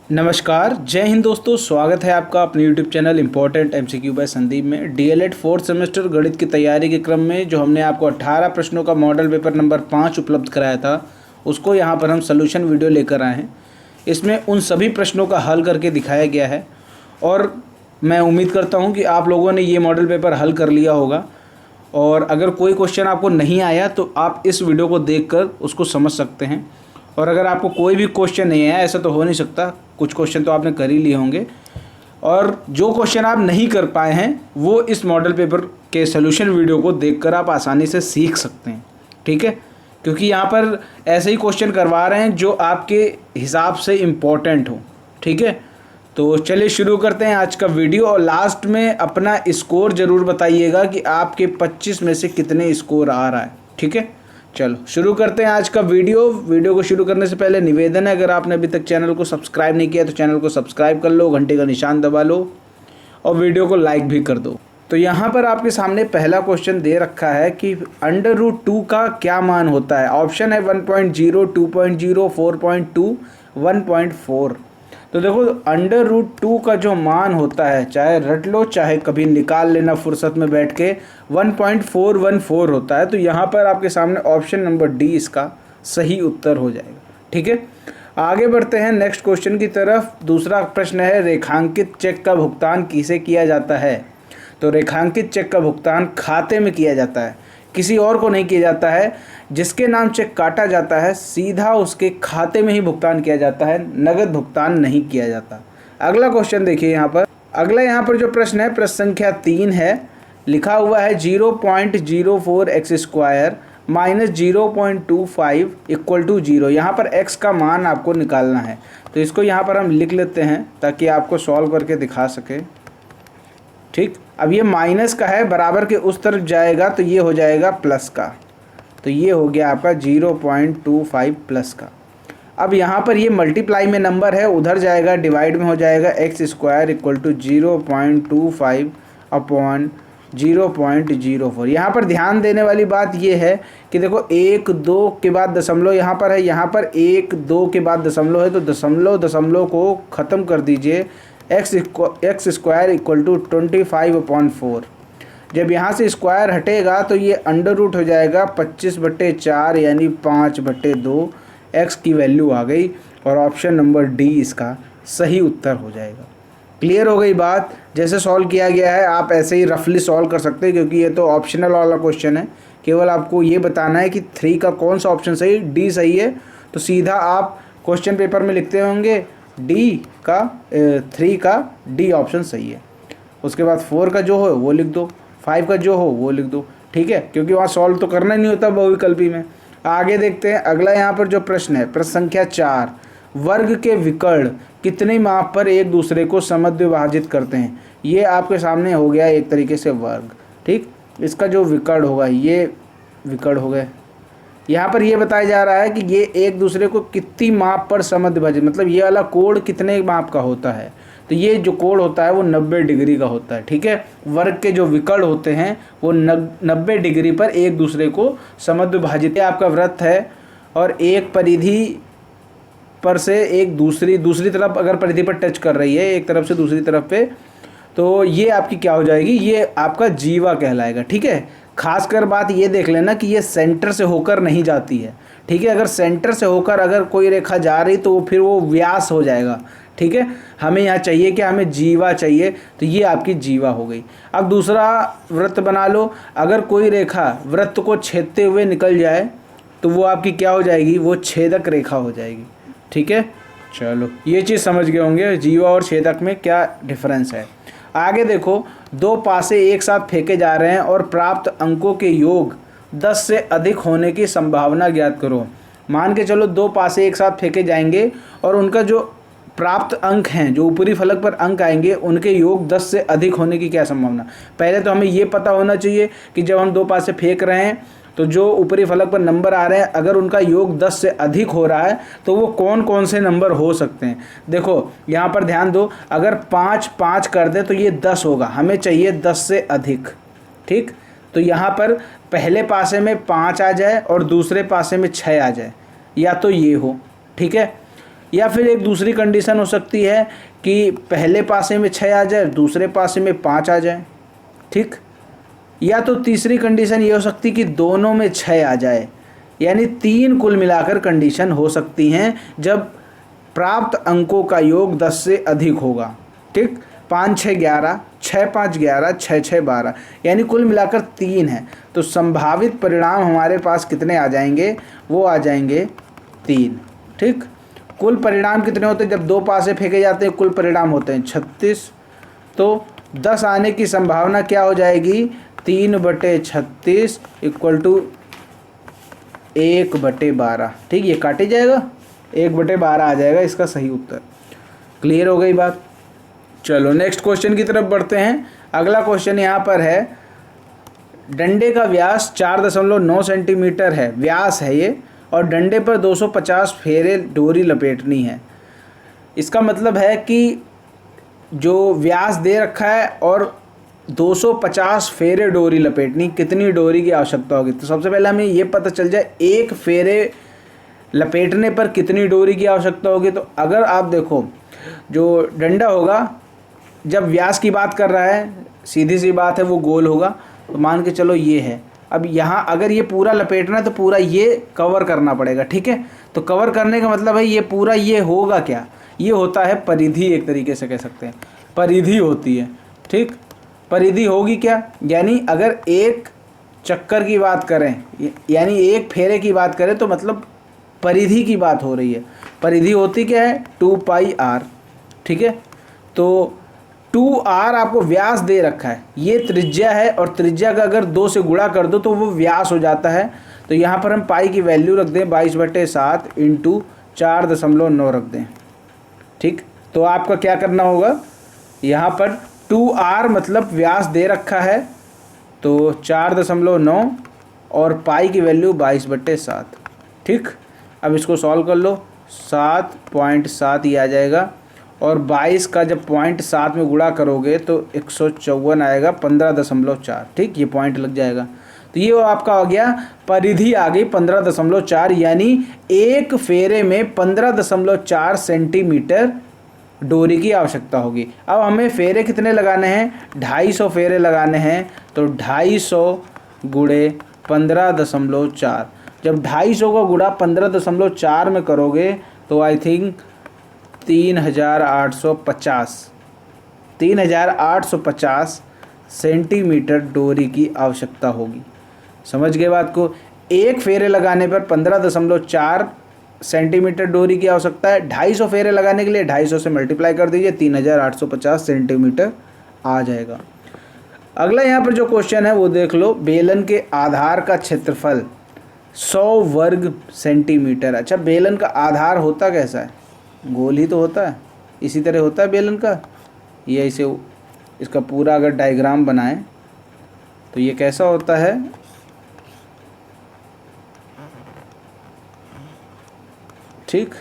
नमस्कार, जय हिंद दोस्तों। स्वागत है आपका अपने YouTube channel important MCQ by Sandeep में। DLED 4th सेमेस्टर गणित की तैयारी के क्रम में जो हमने आपको 18 प्रश्नों का मॉडल पेपर नंबर 5 उपलब्ध कराया था, उसको यहाँ पर हम सॉल्यूशन वीडियो लेकर आए हैं। इसमें उन सभी प्रश्नों का हल करके दिखाया गया है और मैं उम्मीद करता हूँ कि आप लोगों ने ये मॉडल पेपर हल कर लिया होगा। और अगर कोई क्वेश्चन आपको नहीं आया तो आप इस वीडियो को देखकर उसको समझ सकते हैं। और अगर आपको कोई भी क्वेश्चन नहीं आया, ऐसा तो हो नहीं सकता, कुछ क्वेश्चन तो आपने कर ही लिए होंगे, और जो क्वेश्चन आप नहीं कर पाए हैं वो इस मॉडल पेपर के सॉल्यूशन वीडियो को देखकर आप आसानी से सीख सकते हैं। ठीक है, क्योंकि यहाँ पर ऐसे ही क्वेश्चन करवा रहे हैं जो आपके हिसाब से इम्पोर्टेंट हो। ठीक है, तो चलिए शुरू करते हैं आज का वीडियो। और लास्ट में अपना स्कोर ज़रूर बताइएगा कि आपके 25 में से कितने स्कोर आ रहा है। ठीक है, चलो शुरू करते हैं आज का वीडियो को शुरू करने से पहले निवेदन है, अगर आपने अभी तक चैनल को सब्सक्राइब नहीं किया तो चैनल को सब्सक्राइब कर लो, घंटे का निशान दबा लो और वीडियो को लाइक भी कर दो। तो यहाँ पर आपके सामने पहला क्वेश्चन दे रखा है कि √2 का क्या मान होता है। ऑप्शन है 1.0, 2.0, 4.2, 1.4। तो देखो √2 का जो मान होता है, चाहे रट लो चाहे कभी निकाल लेना फुर्सत में बैठ के, 1.414 होता है। तो यहाँ पर आपके सामने ऑप्शन नंबर डी इसका सही उत्तर हो जाएगा। ठीक है, आगे बढ़ते हैं नेक्स्ट क्वेश्चन की तरफ। दूसरा प्रश्न है, रेखांकित चेक का भुगतान किसे किया जाता है। तो रेखांकित चेक का भुगतान खाते में किया जाता है, किसी और को नहीं किया जाता है। जिसके नाम चेक काटा जाता है सीधा उसके खाते में ही भुगतान किया जाता है, नगद भुगतान नहीं किया जाता। अगला क्वेश्चन देखिए यहाँ पर जो प्रश्न है, प्रश्न संख्या 3 है। लिखा हुआ है 0.04x² माइनस 0.25 इक्वल टू 0। यहाँ पर x का मान आपको निकालना है, तो इसको यहाँ पर हम लिख लेते हैं ताकि आपको सॉल्व करके दिखा सके। ठीक, अब ये माइनस का है, बराबर के उस तरफ जाएगा तो ये हो जाएगा प्लस का, तो ये हो गया आपका 0.25 प्लस का। अब यहाँ पर ये मल्टीप्लाई में नंबर है, उधर जाएगा डिवाइड में हो जाएगा x² इक्वल टू 0.25 अपॉन 0.04। यहाँ पर ध्यान देने वाली बात ये है कि देखो 1 2 के बाद दशमलव यहाँ पर है, यहाँ पर 1 2 के बाद दशमलव है, तो दशमलव को ख़त्म कर दीजिए। x² equal to 25/4। जब यहाँ से स्क्वायर हटेगा तो ये अंडर रूट हो जाएगा 25/4 यानी 5/2। x की वैल्यू आ गई और ऑप्शन नंबर डी इसका सही उत्तर हो जाएगा। क्लियर हो गई बात। जैसे सॉल्व किया गया है आप ऐसे ही रफली सॉल्व कर सकते हैं, क्योंकि ये तो ऑप्शनल वाला क्वेश्चन है। केवल आपको ये बताना है कि 3 का कौन सा ऑप्शन सही, डी सही है, तो सीधा आप क्वेश्चन पेपर में लिखते होंगे डी का 3 का डी ऑप्शन सही है। उसके बाद 4 का जो हो वो लिख दो, 5 का जो हो वो लिख दो। ठीक है, क्योंकि वहाँ सॉल्व तो करना नहीं होता बहुविकल्पी में। आगे देखते हैं अगला यहाँ पर जो प्रश्न है, प्रश्न संख्या 4। वर्ग के विकर्ण कितने माप पर एक दूसरे को समद्विभाजित करते हैं। ये आपके सामने हो गया एक तरीके से वर्ग। ठीक, इसका जो विकर्ण होगा ये विकर्ण हो गए। यहाँ पर ये बताया जा रहा है कि ये एक दूसरे को कितनी माप पर समद्विभाजित, मतलब ये वाला कोण कितने माप का होता है। तो ये जो कोण होता है वो 90 डिग्री का होता है। ठीक है, वर्ग के जो विकर्ण होते हैं वो 90 डिग्री पर एक दूसरे को समद्विभाजित। आपका वृत्त है और एक परिधि पर से एक दूसरी तरफ अगर परिधि पर टच कर रही है, एक तरफ से दूसरी तरफ पे, तो ये आपकी क्या हो जाएगी, ये आपका जीवा कहलाएगा। ठीक है, खासकर बात ये देख लेना कि ये सेंटर से होकर नहीं जाती है। ठीक है, अगर सेंटर से होकर अगर कोई रेखा जा रही तो फिर वो व्यास हो जाएगा। ठीक है, हमें यहाँ चाहिए कि हमें जीवा चाहिए, तो ये आपकी जीवा हो गई। अब दूसरा वृत्त बना लो। अगर कोई रेखा वृत्त को छेदते हुए निकल जाए तो वो आपकी क्या हो जाएगी, वो छेदक रेखा हो जाएगी। ठीक है, चलो ये चीज़ समझ गए होंगे जीवा और छेदक में क्या डिफरेंस है। आगे देखो, 2 पासे एक साथ फेंके जा रहे हैं और प्राप्त अंकों के योग 10 से अधिक होने की संभावना ज्ञात करो। मान के चलो 2 पासे एक साथ फेंके जाएंगे और उनका जो प्राप्त अंक हैं, जो ऊपरी फलक पर अंक आएंगे, उनके योग 10 से अधिक होने की क्या संभावना। पहले तो हमें ये पता होना चाहिए कि जब हम 2 पासे फेंक रहे हैं तो जो ऊपरी फलक पर नंबर आ रहे हैं, अगर उनका योग 10 से अधिक हो रहा है तो वो कौन कौन से नंबर हो सकते हैं। देखो यहाँ पर ध्यान दो, अगर 5 5 कर दे तो ये 10 होगा, हमें चाहिए 10 से अधिक। ठीक, तो यहाँ पर पहले पासे में 5 आ जाए और दूसरे पासे में 6 आ जाए, या तो ये हो। ठीक है, या फिर एक दूसरी कंडीशन हो सकती है कि पहले पासे में 6 आ जाए, दूसरे पासे में 5 आ जाए, ठीक। या तो तीसरी कंडीशन ये हो सकती कि दोनों में 6 आ जाए, यानी 3 कुल मिलाकर कंडीशन हो सकती हैं जब प्राप्त अंकों का योग 10 से अधिक होगा, ठीक। 5 6 11, 6 5 11, 6 6 12, यानी कुल मिलाकर 3 है। तो संभावित परिणाम हमारे पास कितने आ जाएंगे, वो आ जाएंगे 3, ठीक। कुल परिणाम कितने होते हैं, जब 2 पासे फेंके जाते हैं कुल परिणाम होते हैं 36। तो 10 आने की संभावना क्या हो जाएगी, 3/36 इक्वल टू 1/12, ठीक। ये काटे जाएगा, 1/12 आ जाएगा इसका सही उत्तर। क्लियर हो गई बात। चलो नेक्स्ट क्वेश्चन की तरफ बढ़ते हैं। अगला क्वेश्चन यहाँ पर है, डंडे का व्यास 4.9 सेंटीमीटर है, व्यास है ये, और डंडे पर 250 फेरे डोरी लपेटनी है। इसका मतलब है कि जो व्यास दे रखा है और 250 फेरे डोरी लपेटनी, कितनी डोरी की आवश्यकता होगी। तो सबसे पहले हमें ये पता चल जाए एक फेरे लपेटने पर कितनी डोरी की आवश्यकता होगी। तो अगर आप देखो जो डंडा होगा, जब व्यास की बात कर रहा है, सीधी सी बात है वो गोल होगा। तो मान के चलो ये है, अब यहाँ अगर ये पूरा लपेटना है तो पूरा ये कवर करना पड़ेगा, ठीक है। तो कवर करने का मतलब है ये पूरा, ये होगा क्या, ये होता है परिधि, एक तरीके से कह सकते हैं परिधि होती है, ठीक। परिधि होगी क्या, यानी अगर एक चक्कर की बात करें, यानी एक फेरे की बात करें, तो मतलब परिधि की बात हो रही है। परिधि होती क्या है, 2πr, ठीक है। तो 2r आपको व्यास दे रखा है, ये त्रिज्या है, और त्रिज्या का अगर 2 से गुणा कर दो तो वो व्यास हो जाता है। तो यहाँ पर हम पाई की वैल्यू रख दें 22/7 इंटू 4.9 रख दें, ठीक। तो आपका क्या करना होगा, यहाँ पर 2r मतलब व्यास दे रखा है, तो 4.9 और पाई की वैल्यू 22/7, ठीक। अब इसको सॉल्व कर लो, 7.7 ही आ जाएगा, और 22 का जब 0.7 में गुणा करोगे तो 154 आएगा, 15.4, ठीक। ये पॉइंट लग जाएगा। तो ये वो आपका हो गया, परिधि आ गई 15.4, यानी एक फेरे में 15.4 सेंटीमीटर डोरी की आवश्यकता होगी। अब हमें फेरे कितने लगाने हैं, 250 फेरे लगाने हैं। तो 250 गुणे 15.4, जब 250 को गुणा 15.4 में करोगे तो आई थिंक 3850 सेंटीमीटर डोरी की आवश्यकता होगी। समझ गए बात को। एक फेरे लगाने पर 15.4 सेंटीमीटर डोरी की आवश्यकता है। 250 फेरे लगाने के लिए 250 से मल्टीप्लाई कर दीजिए, 3850 सेंटीमीटर आ जाएगा। अगला यहाँ पर जो क्वेश्चन है वो देख लो, बेलन के आधार का क्षेत्रफल 100 वर्ग सेंटीमीटर। अच्छा, बेलन का आधार होता कैसा है, गोल ही तो होता है, इसी तरह होता है बेलन का। ये इसे, इसका पूरा अगर डायग्राम बनाएं तो ये कैसा होता है, ठीक।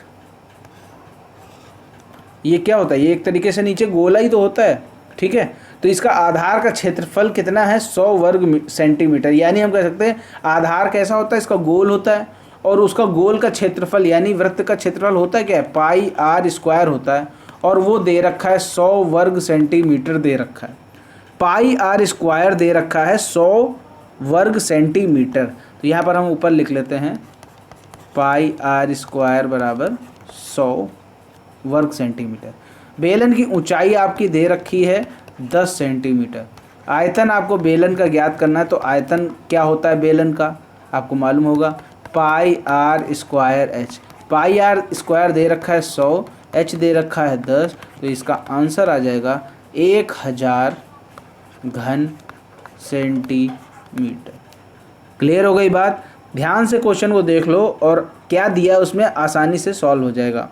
ये क्या होता है, ये एक तरीके से नीचे गोला ही तो होता है, ठीक है। तो इसका आधार का क्षेत्रफल कितना है, 100 वर्ग सेंटीमीटर। यानी हम कह सकते हैं आधार कैसा होता है, इसका गोल होता है, और उसका गोल का क्षेत्रफल यानी वृत्त का क्षेत्रफल होता है क्या है, πr² होता है, और वो दे रखा है 100 वर्ग सेंटीमीटर दे रखा है। πr² दे रखा है 100 वर्ग सेंटीमीटर। तो यहाँ पर हम ऊपर लिख लेते हैं πr² बराबर 100 वर्ग सेंटीमीटर। बेलन की ऊंचाई आपकी दे रखी है 10 सेंटीमीटर। आयतन आपको बेलन का ज्ञात करना है, तो आयतन क्या होता है बेलन का आपको मालूम होगा, πr²h। πr² दे रखा है 100, h दे रखा है 10, तो इसका आंसर आ जाएगा 1000 घन सेंटीमीटर। क्लियर हो गई बात। ध्यान से क्वेश्चन को देख लो और क्या दिया उसमें आसानी से सॉल्व हो जाएगा।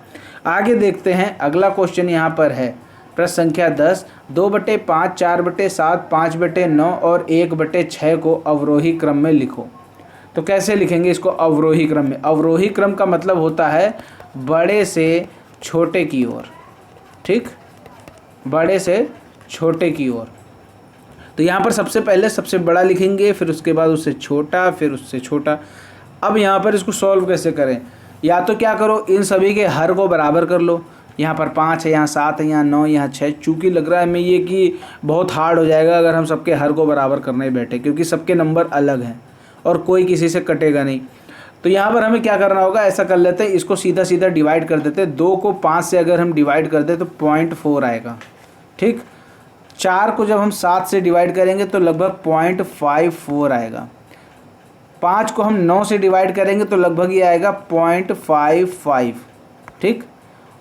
आगे देखते हैं, अगला क्वेश्चन यहाँ पर है प्रश्न संख्या 10, 2/5, 4/7, 5/9 और 1/6 को अवरोही क्रम में लिखो। तो कैसे लिखेंगे इसको अवरोही क्रम में। अवरोही क्रम का मतलब होता है बड़े से छोटे की ओर, ठीक, बड़े से छोटे की ओर। तो यहाँ पर सबसे पहले सबसे बड़ा लिखेंगे, फिर उसके बाद उससे छोटा, फिर उससे छोटा। अब यहाँ पर इसको सॉल्व कैसे करें, या तो क्या करो, इन सभी के हर को बराबर कर लो। यहाँ पर 5 है, यहाँ 7 है, यहाँ 9, यहाँ 6। चूँकि लग रहा है हमें ये कि बहुत हार्ड हो जाएगा अगर हम सबके हर को बराबर करने बैठे, क्योंकि सबके नंबर अलग हैं और कोई किसी से कटेगा नहीं। तो यहाँ पर हमें क्या करना होगा, ऐसा कर लेते हैं, इसको सीधा सीधा डिवाइड कर देते हैं। 2 को 5 से अगर हम डिवाइड कर दें तो 0.4 आएगा, ठीक। 4 को जब हम 7 से डिवाइड करेंगे तो लगभग 0.54 आएगा। 5 को हम 9 से डिवाइड करेंगे तो लगभग ये आएगा 0.55, ठीक।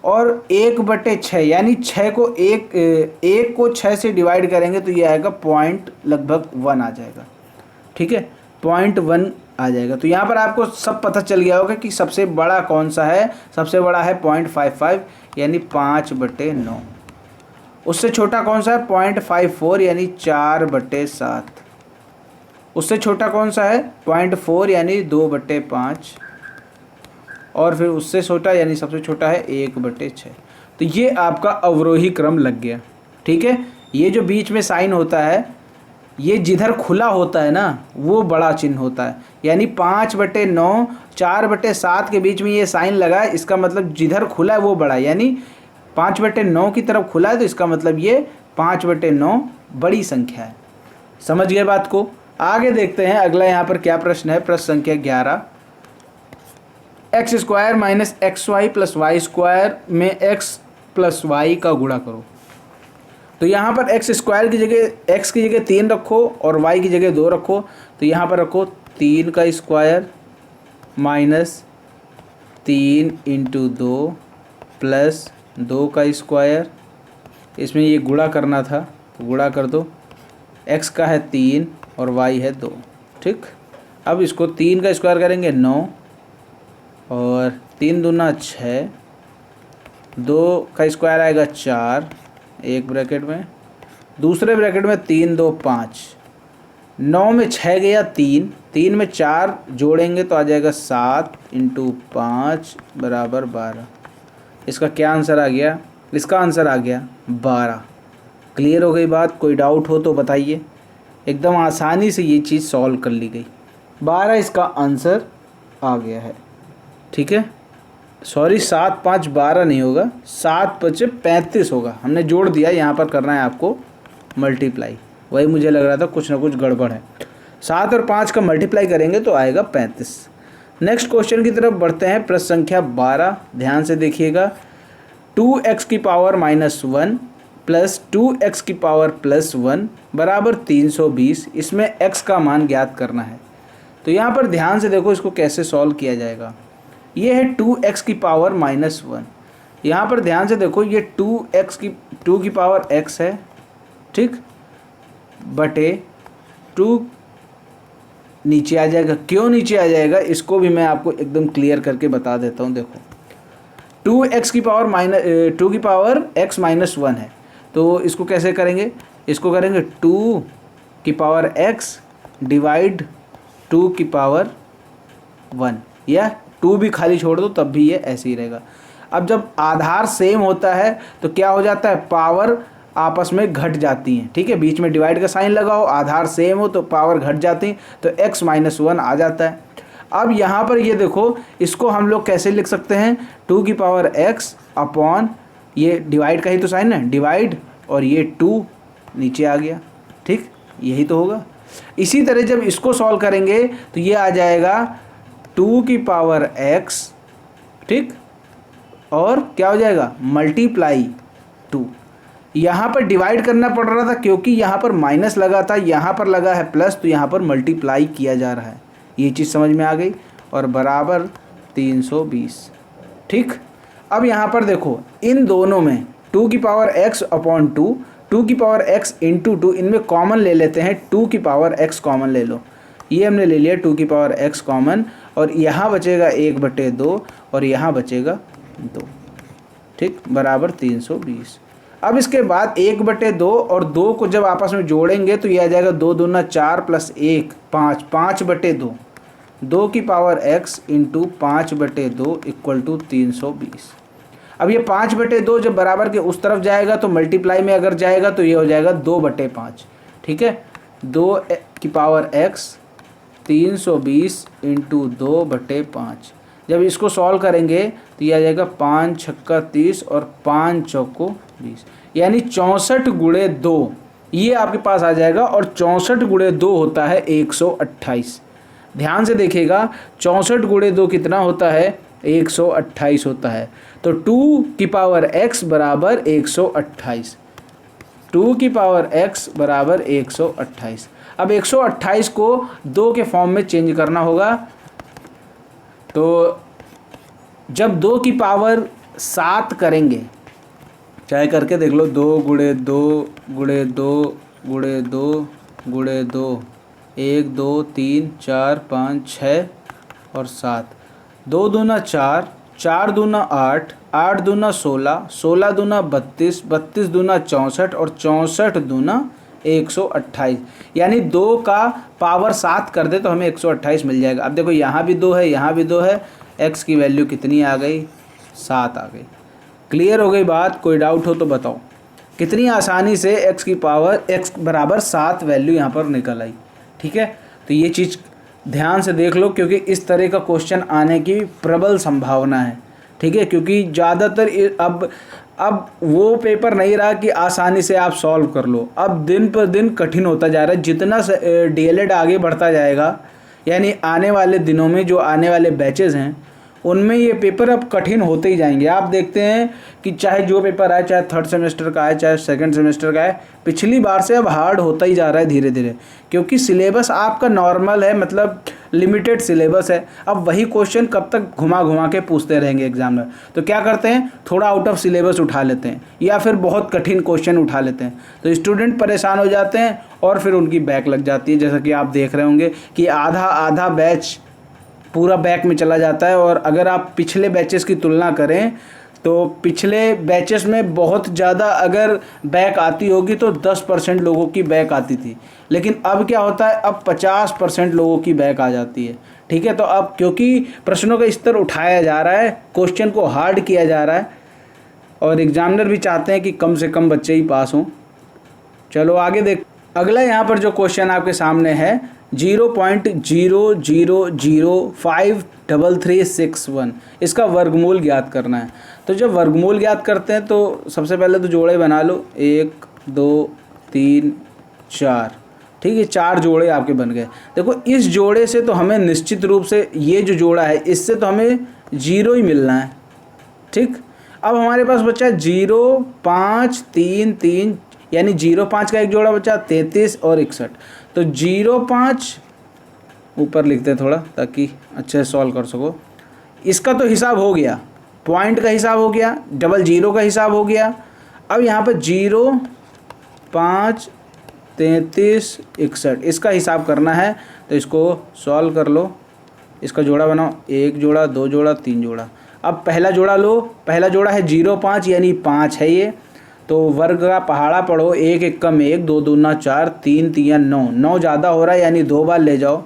और 1/6 यानी 6 को 1 को 6 से डिवाइड करेंगे तो ये आएगा लगभग 1 आ जाएगा, ठीक है, 0.1 आ जाएगा। तो यहाँ पर आपको सब पता चल गया होगा कि सबसे बड़ा कौन सा है। सबसे बड़ा है 0.55 यानी 5/9। उससे छोटा कौन सा है 0.54 यानी 4/7। उससे छोटा कौन सा है 0.4 यानी 2/5। और फिर उससे छोटा यानी सबसे छोटा है 1/6। तो ये आपका अवरोही क्रम लग गया, ठीक है। ये जो बीच में साइन होता है, ये जिधर खुला होता है ना वो बड़ा चिन्ह होता है। यानी 5/9 4/7 के बीच में ये साइन लगा है, इसका मतलब जिधर खुला है वो बड़ा है। यानी 5/9 की तरफ खुला है तो इसका मतलब ये 5/9 बड़ी संख्या है। समझ गए बात को। आगे देखते हैं अगला यहाँ पर क्या प्रश्न है। प्रश्न संख्या 11, x² minus XY plus y² में x प्लस y का गुणा करो। तो यहाँ पर x² की जगह x की जगह 3 रखो और y की जगह 2 रखो। तो यहाँ पर रखो 3 का स्क्वायर माइनस 3 × 2 प्लस 2 का स्क्वायर। इसमें ये गुणा करना था तो गुणा कर दो। x का है 3 और y है 2, ठीक। अब इसको 3 का स्क्वायर करेंगे 9 और 3 दूना 6, 2 का स्क्वायर आएगा 4, एक ब्रैकेट में, दूसरे ब्रैकेट में 3 2 5, 9 में 6 गया 3, 3 में 4 जोड़ेंगे तो आ जाएगा 7 × 5 = 12। इसका क्या आंसर आ गया? इसका आंसर आ गया 12। क्लियर हो गई बात? कोई डाउट हो तो बताइए। एकदम आसानी से ये चीज़ सॉल्व कर ली गई। 12 इसका आंसर आ गया है, ठीक है। सॉरी 7 5 12 नहीं होगा, 7 5 35 होगा। हमने जोड़ दिया, यहाँ पर करना है आपको मल्टीप्लाई। वही मुझे लग रहा था कुछ ना कुछ गड़बड़ है। 7 और 5 का मल्टीप्लाई करेंगे तो आएगा 35। नेक्स्ट क्वेश्चन की तरफ बढ़ते हैं। प्रश्न संख्या 12, ध्यान से देखिएगा। 2x की पावर -1 प्लस 2x की पावर +1 बराबर 320। इसमें x का मान ज्ञात करना है। तो यहाँ पर ध्यान से देखो इसको कैसे सॉल्व किया जाएगा। ये है 2x की पावर -1। यहाँ पर ध्यान से देखो ये 2 की पावर x है, ठीक, बटे 2 नीचे आ जाएगा। क्यों नीचे आ जाएगा इसको भी मैं आपको एकदम क्लियर करके बता देता हूँ। देखो 2 की पावर x -1 है, तो इसको कैसे करेंगे? इसको करेंगे 2 की पावर x डिवाइड 2 की पावर 1, या 2 भी खाली छोड़ दो तब भी ये ऐसे ही रहेगा। अब जब आधार सेम होता है तो क्या हो जाता है, पावर आपस में घट जाती हैं, ठीक है। बीच में डिवाइड का साइन लगाओ, आधार सेम हो तो पावर घट जाती हैं, तो x -1 आ जाता है। अब यहाँ पर ये देखो, इसको हम लोग कैसे लिख सकते हैं? 2 की पावर x अपॉन, ये डिवाइड का ही तो साइन है, डिवाइड, और ये 2 नीचे आ गया, ठीक, यही तो होगा। इसी तरह जब इसको सॉल्व करेंगे तो ये आ जाएगा 2 की पावर x, ठीक, और क्या हो जाएगा मल्टीप्लाई 2। यहाँ पर डिवाइड करना पड़ रहा था क्योंकि यहाँ पर माइनस लगा था, यहाँ पर लगा है प्लस, तो यहाँ पर मल्टीप्लाई किया जा रहा है। ये चीज़ समझ में आ गई, और बराबर 320, ठीक। अब यहाँ पर देखो इन दोनों में 2 की पावर x अपॉन 2 की पावर x इंटू 2, इनमें कॉमन ले लेते हैं। 2 की पावर x कॉमन ले लो, ये हमने ले लिया 2 की पावर x कॉमन, और यहाँ बचेगा 1/2 और यहाँ बचेगा 2, ठीक, बराबर 320। अब इसके बाद 1/2 और 2 को जब आपस में जोड़ेंगे तो ये आ जाएगा 2 दूना 4 प्लस 1 5, 5/2, 2 की पावर x इंटू 5/2 = 320। अब ये 5/2 जब बराबर के उस तरफ जाएगा तो मल्टीप्लाई में अगर जाएगा तो ये हो जाएगा 2/5, ठीक है। 2 की पावर x 320 इंटू 2/5, जब इसको सॉल्व करेंगे तो ये आ जाएगा 5 छक्का 30 और 5 चौको 20, यानी 64 गुणे 2 ये आपके पास आ जाएगा। और 64 गुणे 2 होता है 128। ध्यान से देखिएगा, 64 गुणे 2 कितना होता है, 128 होता है। तो 2 की पावर x बराबर 128, 2 की पावर x बराबर 128। अब 128 को 2 के फॉर्म में चेंज करना होगा। तो जब 2 की पावर 7 करेंगे, चाहे करके देख लो, 2 गुणे 2 गुणे 2 गुणे 2 गुणे 2, 1 2 3 4 5 6 और 7, 2 दूना 4, 4 दूना 8, 8 दूना 16, 16 दूना 32, 32 दूना 64 और 64 दूना 128, यानी 2 का पावर 7 कर दे तो हमें 128 मिल जाएगा। अब देखो यहाँ भी 2 है, यहाँ भी 2 है, x की वैल्यू कितनी आ गई, 7 आ गई। क्लियर हो गई बात? कोई डाउट हो तो बताओ। कितनी आसानी से x की पावर x बराबर 7 वैल्यू यहाँ पर निकल आई। ठीक है, तो ये चीज़ ध्यान से देख लो, क्योंकि इस तरह का क्वेश्चन आने की प्रबल संभावना है। ठीक है, क्योंकि ज़्यादातर अब वो पेपर नहीं रहा कि आसानी से आप सॉल्व कर लो, अब दिन पर दिन कठिन होता जा रहा है। जितना डीएलएड आगे बढ़ता जाएगा, यानी आने वाले दिनों में जो आने वाले बैचेस हैं उनमें ये पेपर अब कठिन होते ही जाएंगे। आप देखते हैं कि चाहे जो पेपर आए, चाहे थर्ड सेमेस्टर का आए, चाहे सेकंड सेमेस्टर का आए, पिछली बार से अब हार्ड होता ही जा रहा है धीरे धीरे, क्योंकि सिलेबस आपका नॉर्मल है, मतलब लिमिटेड सिलेबस है। अब वही क्वेश्चन कब तक घुमा घुमा के पूछते रहेंगे एग्जामिनर, तो क्या करते हैं, थोड़ा आउट ऑफ सिलेबस उठा लेते हैं या फिर बहुत कठिन क्वेश्चन उठा लेते हैं, तो स्टूडेंट परेशान हो जाते हैं और फिर उनकी बैक लग जाती है। जैसा कि आप देख रहे होंगे कि आधा बैच पूरा बैक में चला जाता है। और अगर आप पिछले बैचेस की तुलना करें तो पिछले बैचेस में बहुत ज़्यादा अगर बैक आती होगी तो 10% लोगों की बैक आती थी, लेकिन अब क्या होता है, अब 50% लोगों की बैक आ जाती है। ठीक है, तो अब क्योंकि प्रश्नों का स्तर उठाया जा रहा है, क्वेश्चन को हार्ड किया जा रहा है और एग्जामिनर भी चाहते हैं कि कम से कम बच्चे ही पास हों। चलो आगे देख। अगला यहाँ पर जो क्वेश्चन आपके सामने है 0.000533361, इसका वर्गमूल ज्ञात करना है। तो जब वर्गमूल ज्ञात करते हैं तो सबसे पहले तो जोड़े बना लो, 1 2 3 4। ठीक है, 4 जोड़े आपके बन गए। देखो इस जोड़े से तो हमें निश्चित रूप से, ये जो जोड़ा है इससे तो हमें 0 ही मिलना है। ठीक, अब हमारे पास बचा 0 5 3 3, यानी 0 5 का एक जोड़ा बचा 33 और 61। तो 0 5 ऊपर लिखते हैं थोड़ा ताकि अच्छे से सॉल्व कर सको। इसका तो हिसाब हो गया, पॉइंट का हिसाब हो गया, डबल जीरो का हिसाब हो गया। अब यहाँ पर 0 5 33 61 इसका हिसाब करना है, तो इसको सॉल्व कर लो। इसका जोड़ा बनाओ, 1 जोड़ा 2 जोड़ा 3 जोड़ा। अब पहला जोड़ा लो, पहला जोड़ा है 0 5 यानी 5 है ये, तो वर्ग का पहाड़ा पढ़ो, 1 1 कम 1, 2 दूना 4, 3 3 9, 9 ज़्यादा हो रहा है यानी 2 बार ले जाओ,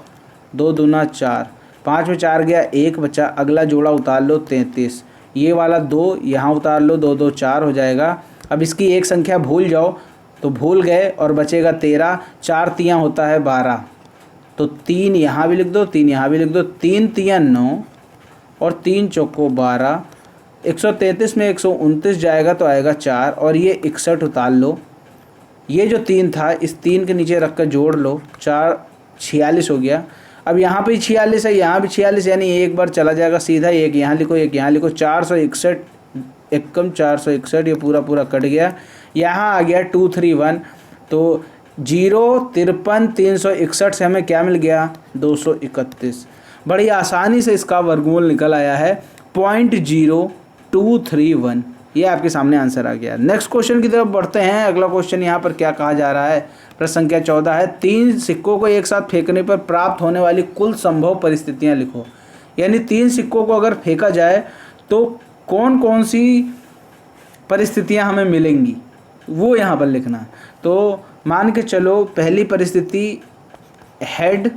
2 दूना 4, 5 में 4 गया, 1 बचा। अगला जोड़ा उतार लो 33, ये वाला 2 यहाँ उतार लो, 2 2 4 हो जाएगा। अब इसकी एक संख्या भूल जाओ तो भूल गए और बचेगा 13, 4 तियाँ होता है 12, तो 3 यहाँ भी लिख दो, 3 यहाँ भी लिख दो, 3 तियाँ 9 और 3 चौको 12। 133 में 129 जाएगा तो आएगा 4 और ये 61 उतार लो। ये जो 3 था इस 3 के नीचे रख कर जोड़ लो, 4 46 हो गया। अब यहाँ पे 46 है, यहाँ भी 46, यानी एक बार चला जाएगा सीधा, एक यहाँ लिखो एक यहाँ लिखो, 461 एकम 461, ये पूरा पूरा कट गया। यहाँ आ गया 231, तो 0 53 361 से हमें क्या मिल गया, 231। बड़ी आसानी से इसका वर्गमूल निकल आया है 0.0231। ये आपके सामने आंसर आ गया। नेक्स्ट क्वेश्चन की तरफ बढ़ते हैं। अगला क्वेश्चन यहाँ पर क्या कहा जा रहा है, प्रश्न संख्या 14 है, 3 सिक्कों को एक साथ फेंकने पर प्राप्त होने वाली कुल संभव परिस्थितियाँ लिखो। यानी 3 सिक्कों को अगर फेंका जाए तो कौन कौन सी परिस्थितियाँ हमें मिलेंगी वो यहाँ पर लिखना है। तो मान के चलो पहली परिस्थिति हेड,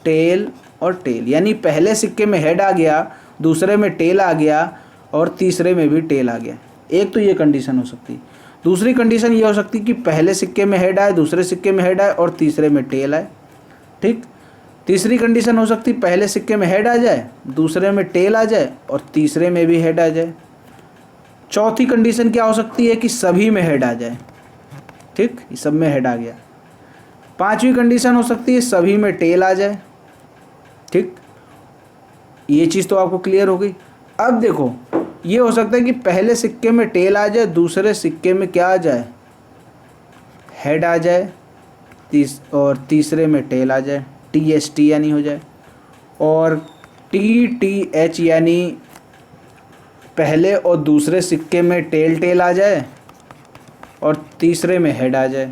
टेल और टेल, यानी पहले सिक्के में हेड आ गया, दूसरे में टेल आ गया और तीसरे में भी टेल आ गया। एक तो ये कंडीशन हो सकती है। दूसरी कंडीशन ये हो सकती है कि पहले सिक्के में हेड आए, दूसरे सिक्के में हेड आए और तीसरे में टेल आए। ठीक, तीसरी कंडीशन हो सकती है पहले सिक्के में हेड आ जाए, दूसरे में टेल आ जाए और तीसरे में भी हेड आ जाए। चौथी कंडीशन क्या हो सकती है कि सभी में हेड आ जाए। ठीक, ये सब में हेड आ गया। पांचवी कंडीशन हो सकती है सभी में टेल आ जाए। ठीक, ये चीज़ तो आपको क्लियर हो गई। अब देखो, ये हो सकता है कि पहले सिक्के में टेल आ जाए, दूसरे सिक्के में क्या आ जाए, हेड आ जाए, और तीसरे में टेल आ जाए, TST यानी हो जाए, और TTH यानी पहले और दूसरे सिक्के में टेल आ जाए और तीसरे में हेड आ जाए।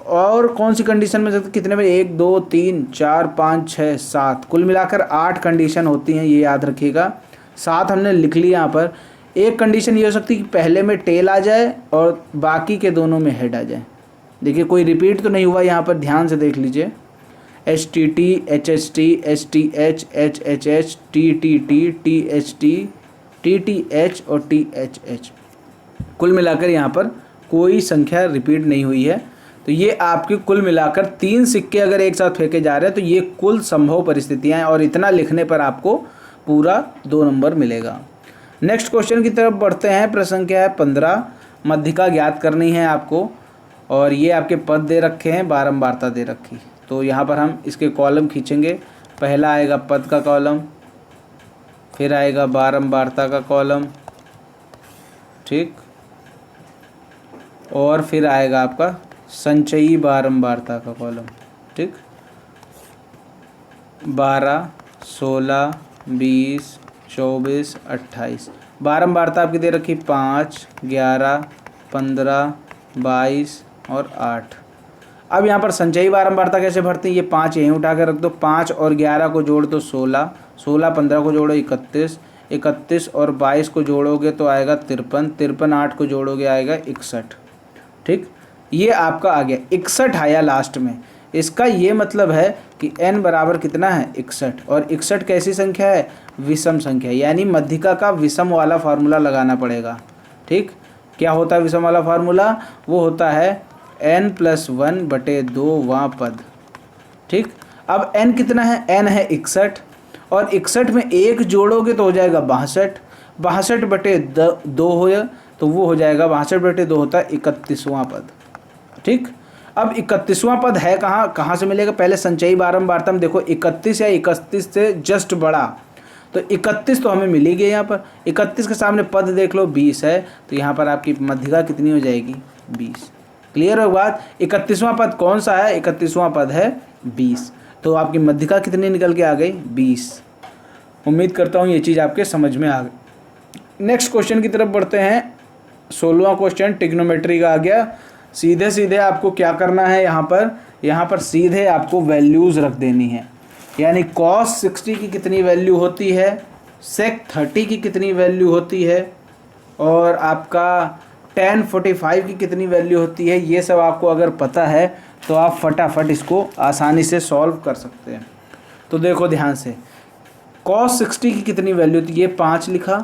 और कौन सी कंडीशन में सकते, कितने में, 1 2 3 4 5 6 7, कुल मिलाकर 8 कंडीशन होती हैं, ये याद रखिएगा। 7 हमने लिख लिया यहाँ पर। एक कंडीशन ये हो सकती है कि पहले में टेल आ जाए और बाकी के दोनों में हेड आ जाए। देखिए कोई रिपीट तो नहीं हुआ यहाँ पर, ध्यान से देख लीजिए। HTT HHT HTH HHH TTT THT TTH और THH, कुल मिलाकर यहाँ पर कोई संख्या रिपीट नहीं हुई है। तो ये आपके कुल मिलाकर 3 सिक्के अगर एक साथ फेंके जा रहे हैं तो ये कुल संभव परिस्थितियाँ हैं, और इतना लिखने पर आपको पूरा 2 नंबर मिलेगा। नेक्स्ट क्वेश्चन की तरफ बढ़ते हैं। प्रश्न संख्या है 15, मध्यिका ज्ञात करनी है आपको, और ये आपके पद दे रखे हैं, बारंबारता दे रखी। तो यहाँ पर हम इसके कॉलम खींचेंगे। पहला आएगा पद का कॉलम, फिर आएगा बारंबारता का कॉलम, ठीक, और फिर आएगा आपका संचयी बारंबारता का कॉलम। ठीक, 12 16 20 24 28 बारंबारता आपकी दे रखी 5 11 15 22 और 8। अब यहाँ पर संचयी बारंबारता कैसे भरते हैं, ये 5 यहीं उठा कर रख दो, 5 और 11 को जोड़ दो 16, 16 15 को जोड़ो 31, 31 और 22 को जोड़ोगे तो आएगा 53, 53 8 को जोड़ोगे आएगा 61। ठीक, ये आपका आ गया 61 आया लास्ट में। इसका ये मतलब है कि n बराबर कितना है 61, और 61 कैसी संख्या है, विषम संख्या, यानी मध्यिका का विषम वाला फार्मूला लगाना पड़ेगा। ठीक, क्या होता है विषम वाला फार्मूला, वो होता है n+1/2वां पद। ठीक, अब n कितना है, n है 61, और 61 में 1 जोड़ोगे तो हो जाएगा 62, 62/2 हो तो वो हो जाएगा 62/2 होता है 31वां पद। ठीक, अब 31वां पद है कहाँ से मिलेगा, पहले संचयी बारंबारता में देखो 31 या 31 से जस्ट बड़ा, तो 31 तो हमें मिल ही गया। यहाँ पर 31 के सामने पद देख लो 20 है, तो यहाँ पर आपकी मध्यिका कितनी हो जाएगी 20। क्लियर हो बात, 31वां पद कौन सा है, 31वां पद है 20, तो आपकी मध्यिका कितनी निकल के आ गई 20। उम्मीद करता हूँ ये चीज़ आपके समझ में आ गई। नेक्स्ट क्वेश्चन की तरफ बढ़ते हैं। 16वां क्वेश्चन ट्रिग्नोमेट्री का आ गया। सीधे सीधे आपको क्या करना है, यहाँ पर सीधे आपको वैल्यूज़ रख देनी है, यानी cos 60 की कितनी वैल्यू होती है, sec 30 की कितनी वैल्यू होती है, और आपका tan 45 की कितनी वैल्यू होती है। ये सब आपको अगर पता है तो आप फटाफट इसको आसानी से सॉल्व कर सकते हैं। तो देखो ध्यान से, cos 60 की कितनी वैल्यू होती है, ये 5 लिखा,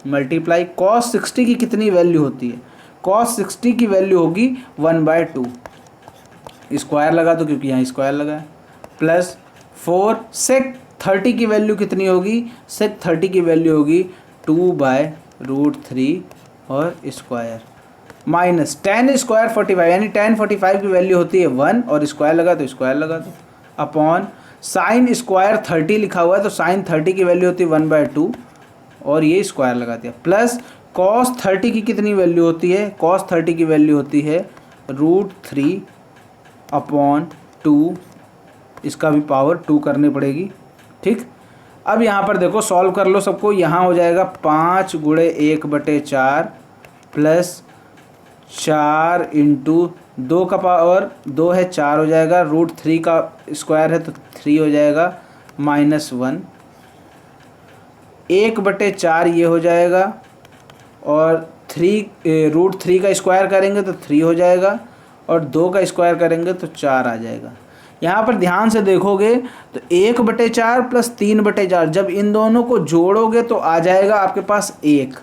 मल्टीप्लाई cos 60 की कितनी वैल्यू होती है, cos 60 की वैल्यू होगी 1/2, स्क्वायर लगा दो क्योंकि यहाँ स्क्वायर लगा है, प्लस 4 sec 30 की वैल्यू कितनी होगी, sec 30 की वैल्यू होगी 2/√3 और स्क्वायर, माइनस tan स्क्वायर 45, यानी tan 45 की वैल्यू होती है 1 और स्क्वायर लगा तो स्क्वायर लगा दो, अपॉन sin स्क्वायर 30 लिखा हुआ है तो sin 30 की वैल्यू होती है 1/2 और ये स्क्वायर लगा दिया, प्लस cos 30 की कितनी वैल्यू होती है, cos 30 की वैल्यू होती है √3/2, इसका भी पावर 2 करनी पड़ेगी। ठीक, अब यहाँ पर देखो सॉल्व कर लो सबको, यहाँ हो जाएगा 5 × 1/4 प्लस 4 × 2 का पावर 2 है 4 हो जाएगा, √3 का स्क्वायर है तो 3 हो जाएगा, -1, 1/4 ये हो जाएगा, और √3 का स्क्वायर करेंगे तो 3 हो जाएगा, और 2 का स्क्वायर करेंगे तो 4 आ जाएगा। यहाँ पर ध्यान से देखोगे तो 1/4 प्लस 3/4, जब इन दोनों को जोड़ोगे तो आ जाएगा आपके पास 1,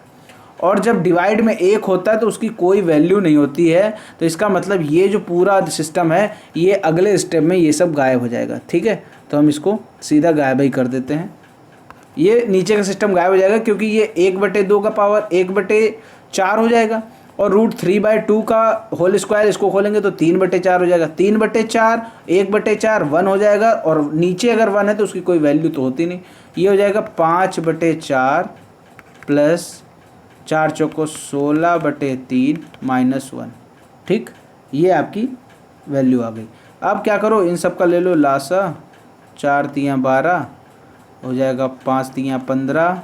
और जब डिवाइड में 1 होता है तो उसकी कोई वैल्यू नहीं होती है, तो इसका मतलब ये जो पूरा सिस्टम है ये अगले स्टेप में ये सब गायब हो जाएगा। ठीक है, तो हम इसको सीधा गायब ही कर देते हैं। ये नीचे का सिस्टम गायब हो जाएगा क्योंकि ये 1/2 का पावर 1/4 हो जाएगा, और √3/2 का होल स्क्वायर इसको खोलेंगे तो 3/4 हो जाएगा। 3/4 1/4 1 हो जाएगा, और नीचे अगर 1 है तो उसकी कोई वैल्यू तो होती नहीं। ये हो जाएगा 5/4 प्लस 4 चौको 16/3 -1। ठीक, ये आपकी वैल्यू आ गई। अब क्या करो, इन सब का ले लो लासा। 4 तियाँ 12 हो जाएगा, 5 तियाँ 15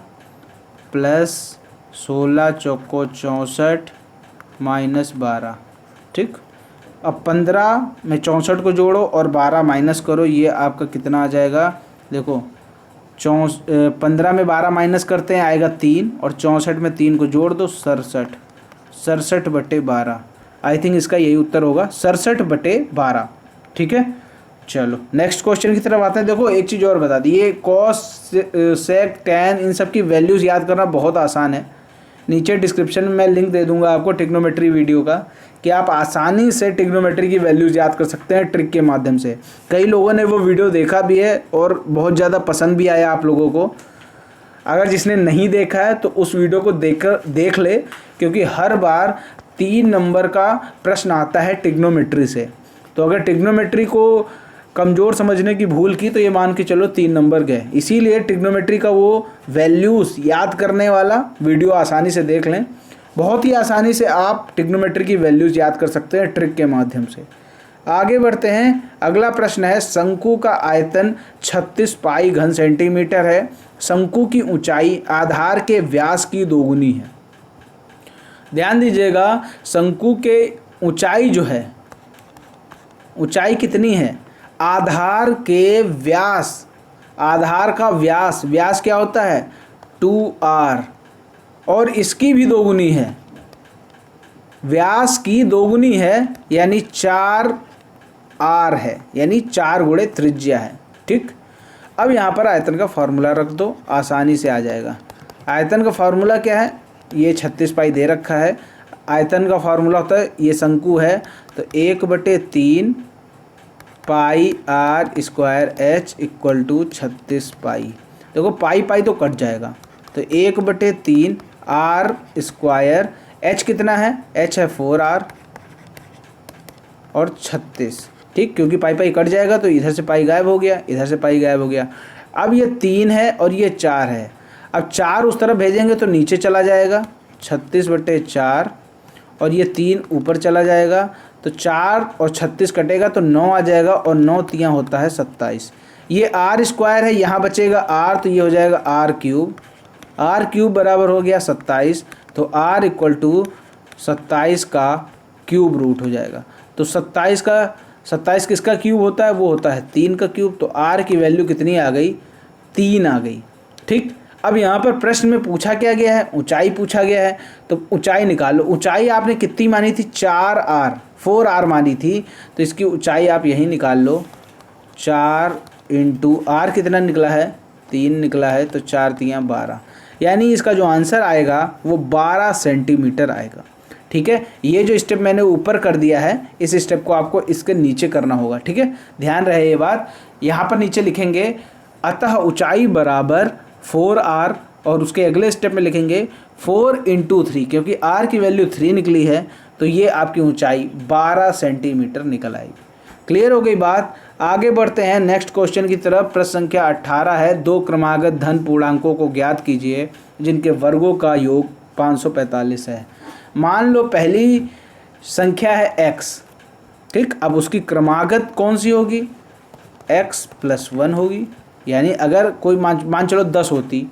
प्लस 16 चौको 64 -12। ठीक, अब 15 में 64 को जोड़ो और 12 माइनस करो, ये आपका कितना आ जाएगा। देखो 15 में 12 माइनस करते हैं आएगा 3, और 64 में 3 को जोड़ दो 67। 67/12। आई थिंक इसका यही उत्तर होगा, 67/12। ठीक है, चलो नेक्स्ट क्वेश्चन की तरफ आते हैं। देखो एक चीज़ और बता दी, ये कॉस सेक टैन इन सब की वैल्यूज़ याद करना बहुत आसान है। नीचे डिस्क्रिप्शन में मैं लिंक दे दूंगा आपको ट्रिग्नोमेट्री वीडियो का, कि आप आसानी से ट्रिग्नोमेट्री की वैल्यूज़ याद कर सकते हैं ट्रिक के माध्यम से। कई लोगों ने वो वीडियो देखा भी है और बहुत ज़्यादा पसंद भी आया आप लोगों को। अगर जिसने नहीं देखा है तो उस वीडियो को देख ले, क्योंकि हर बार 3 नंबर का प्रश्न आता है ट्रिग्नोमेट्री से। तो अगर ट्रिग्नोमेट्री को कमज़ोर समझने की भूल की तो ये मान के चलो 3 नंबर गए। इसीलिए ट्रिग्नोमेट्री का वो वैल्यूज़ याद करने वाला वीडियो आसानी से देख लें। बहुत ही आसानी से आप ट्रिग्नोमेट्री की वैल्यूज़ याद कर सकते हैं ट्रिक के माध्यम से। आगे बढ़ते हैं। अगला प्रश्न है, शंकु का आयतन 36 पाई घन सेंटीमीटर है। शंकु की ऊंचाई आधार के व्यास की दोगुनी है। ध्यान दीजिएगा, शंकु के ऊंचाई जो है, ऊंचाई कितनी है, आधार के व्यास, आधार का व्यास, व्यास क्या होता है 2r, और इसकी भी दोगुनी है, व्यास की दोगुनी है, यानी 4r है, यानी 4 गुणे त्रिज्या है। ठीक, अब यहाँ पर आयतन का फार्मूला रख दो, आसानी से आ जाएगा। आयतन का फार्मूला क्या है, ये 36 पाई दे रखा है। आयतन का फार्मूला होता है, ये शंकु है तो 1/3 pi r square h equal to 36 pi. देखो पाई पाई तो कट जाएगा, तो 1/3 r स्क्वायर, h कितना है, h है 4r और 36। ठीक, क्योंकि पाई पाई कट जाएगा तो इधर से पाई गायब हो गया, इधर से पाई गायब हो गया। अब ये 3 है और ये 4 है। अब 4 उस तरफ भेजेंगे तो नीचे चला जाएगा 36/4, और ये 3 ऊपर चला जाएगा, तो 4 और 36 कटेगा तो 9 आ जाएगा, और 9 तियाँ होता है 27। ये r स्क्वायर है, यहाँ बचेगा r, तो ये हो जाएगा r क्यूब बराबर हो गया 27। तो r इक्वल टू 27 का क्यूब रूट हो जाएगा। तो 27 किसका क्यूब होता है, वो होता है 3 का क्यूब। तो r की वैल्यू कितनी आ गई, 3 आ गई। ठीक, अब यहाँ पर प्रश्न में पूछा क्या गया है, ऊंचाई पूछा गया है, तो ऊंचाई निकालो। ऊंचाई आपने कितनी मानी थी, 4r मानी थी, तो इसकी ऊंचाई आप यहीं निकाल लो। 4 इंटू r कितना निकला है, 3 निकला है, तो 4 तियाँ 12, यानी इसका जो आंसर आएगा वो 12 सेंटीमीटर आएगा। ठीक है, ये जो स्टेप मैंने ऊपर कर दिया है, इस स्टेप को आपको इसके नीचे करना होगा। ठीक है, ध्यान रहे ये बात। यहाँ पर नीचे लिखेंगे अतः ऊंचाई बराबर 4r, और उसके अगले स्टेप में लिखेंगे 4 इंटू 3, क्योंकि r की वैल्यू 3 निकली है, तो ये आपकी ऊंचाई 12 सेंटीमीटर निकल आएगी। क्लियर हो गई बात। आगे बढ़ते हैं नेक्स्ट क्वेश्चन की तरफ। प्रश्न संख्या 18 है, 2 क्रमागत धन पूर्णांकों को ज्ञात कीजिए जिनके वर्गों का योग 545 है। मान लो पहली संख्या है x। ठीक, अब उसकी क्रमागत कौन सी होगी, x + 1 होगी। यानी अगर कोई मान चलो 10 होती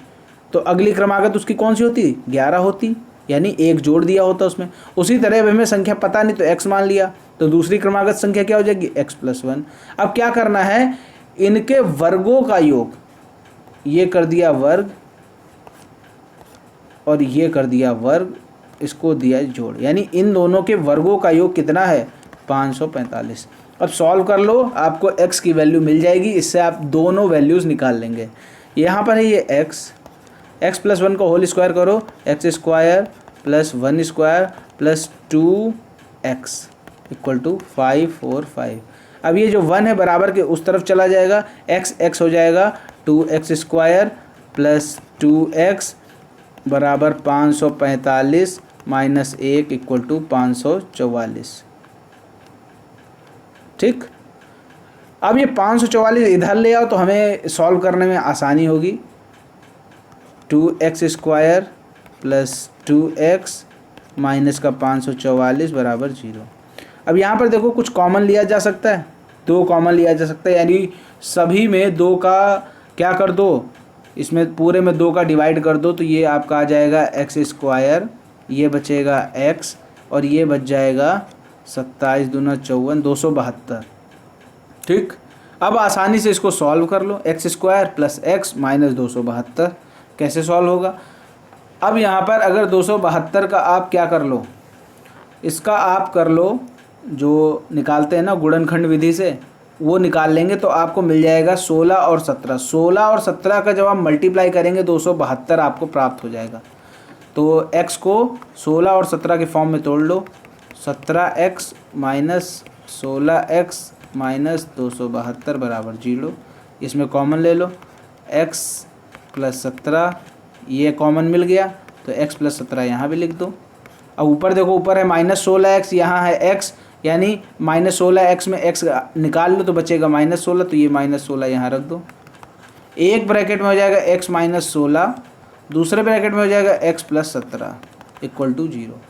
तो अगली क्रमागत उसकी कौन सी होती, 11 होती, यानी 1 जोड़ दिया होता उसमें। उसी तरह हमें संख्या पता नहीं तो x मान लिया, तो दूसरी क्रमागत संख्या क्या हो जाएगी, x + 1। अब क्या करना है, इनके वर्गों का योग, ये कर दिया वर्ग और ये कर दिया वर्ग, इसको दिया जोड़, यानी इन दोनों के वर्गों का योग कितना है, 545। अब सॉल्व कर लो, आपको x की वैल्यू मिल जाएगी, इससे आप दोनों वैल्यूज़ निकाल लेंगे। यहाँ पर है ये x + 1 का होल स्क्वायर करो, x square + 1 square + 2x equal to 545। अब ये जो 1 है बराबर के उस तरफ चला जाएगा, x हो जाएगा 2x² प्लस 2x बराबर 545 माइनस 1 इक्वल टू 544। ठीक, अब ये 544 इधर ले आओ तो हमें सॉल्व करने में आसानी होगी। 2x² प्लस 2x माइनस का 544 बराबर 0। अब यहाँ पर देखो कुछ कॉमन लिया जा सकता है, 2 कॉमन लिया जा सकता है, यानी सभी में 2 का क्या कर दो, इसमें पूरे में 2 का डिवाइड कर दो तो ये आपका आ जाएगा x², ये बचेगा x और ये बच जाएगा 27 दूना 54 272। ठीक, अब आसानी से इसको सॉल्व कर लो, x² प्लस x माइनस 272 कैसे सॉल्व होगा। अब यहाँ पर अगर 272 का आप क्या कर लो, इसका आप कर लो जो निकालते हैं ना गुणनखंड विधि से, वो निकाल लेंगे तो आपको मिल जाएगा 16 और 17। 16 और 17 का जब आप मल्टीप्लाई करेंगे 272 आपको प्राप्त हो जाएगा। तो x को 16 और 17 के फॉर्म में तोड़ लो, 17x माइनस 16x माइनस 272 बराबर 0। इसमें कॉमन ले लो, x प्लस 17 ये कॉमन मिल गया तो x प्लस 17 यहाँ भी लिख दो। अब ऊपर देखो, ऊपर है -16x, यहाँ है x, यानी -16x में x निकाल लो तो बचेगा -16, तो ये -16 यहाँ रख दो। एक ब्रैकेट में हो जाएगा x माइनस 16, दूसरे ब्रैकेट में हो जाएगा x प्लस 17 इक्वल टू 0।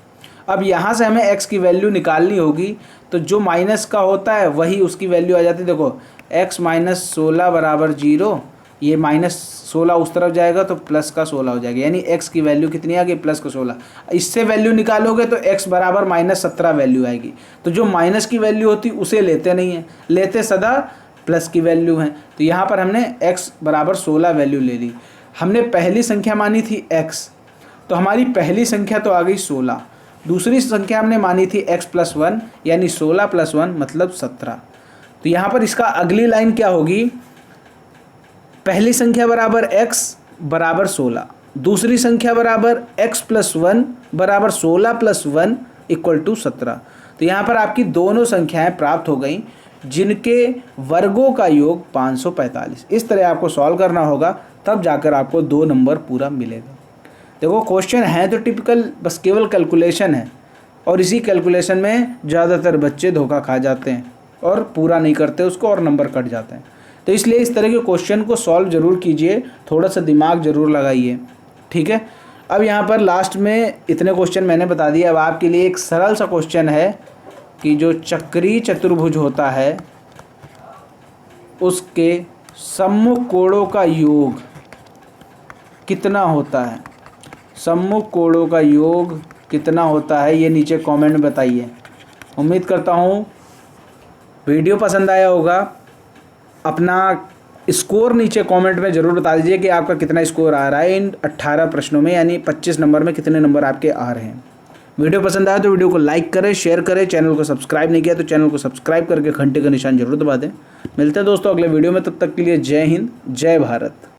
अब यहाँ से हमें x की वैल्यू निकालनी होगी, तो जो माइनस का होता है वही उसकी वैल्यू आ जाती है। देखो x माइनस 16 बराबर 0, ये -16 उस तरफ जाएगा तो प्लस का 16 हो जाएगा, यानी x की वैल्यू कितनी आ गई, प्लस का 16। इससे वैल्यू निकालोगे तो x बराबर -17 वैल्यू आएगी। तो जो माइनस की वैल्यू होती उसे लेते नहीं है, लेते सदा प्लस की वैल्यू है। तो यहाँ पर हमने x बराबर 16 वैल्यू ले ली। हमने पहली संख्या मानी थी x, तो हमारी पहली संख्या तो आ गई 16। दूसरी संख्या हमने मानी थी x प्लस 1, यानी 16 प्लस 1 मतलब 17। तो यहाँ पर इसका अगली लाइन क्या होगी, पहली संख्या बराबर x बराबर 16, दूसरी संख्या बराबर x प्लस 1 बराबर 16 प्लस 1 इक्वल टू 17। तो यहाँ पर आपकी दोनों संख्याएं प्राप्त हो गई जिनके वर्गों का योग 545। इस तरह आपको सॉल्व करना होगा, तब जाकर आपको 2 नंबर पूरा मिलेगा। देखो क्वेश्चन है तो टिपिकल, बस केवल कैलकुलेशन है, और इसी कैलकुलेशन में ज़्यादातर बच्चे धोखा खा जाते हैं और पूरा नहीं करते उसको और नंबर कट जाते हैं। तो इसलिए इस तरह के क्वेश्चन को सॉल्व ज़रूर कीजिए, थोड़ा सा दिमाग ज़रूर लगाइए। ठीक है, अब यहाँ पर लास्ट में इतने क्वेश्चन मैंने बता दिए। अब आपके लिए एक सरल सा क्वेश्चन है कि जो चक्रीय चतुर्भुज होता है उसके सम्मुख कोणों का योग कितना होता है, सम्मुख कोणों का योग कितना होता है, ये नीचे कमेंट में बताइए। उम्मीद करता हूँ वीडियो पसंद आया होगा। अपना स्कोर नीचे कमेंट में ज़रूर बता दीजिए कि आपका कितना स्कोर आ रहा है इन 18 प्रश्नों में, यानी 25 नंबर में कितने नंबर आपके आ रहे हैं। वीडियो पसंद आया तो वीडियो को लाइक करें, शेयर करें, चैनल को सब्सक्राइब नहीं किया तो चैनल को सब्सक्राइब करके घंटे का निशान जरूर दबा दें। मिलते हैं दोस्तों अगले वीडियो में, तब तक के लिए जय हिंद, जय भारत।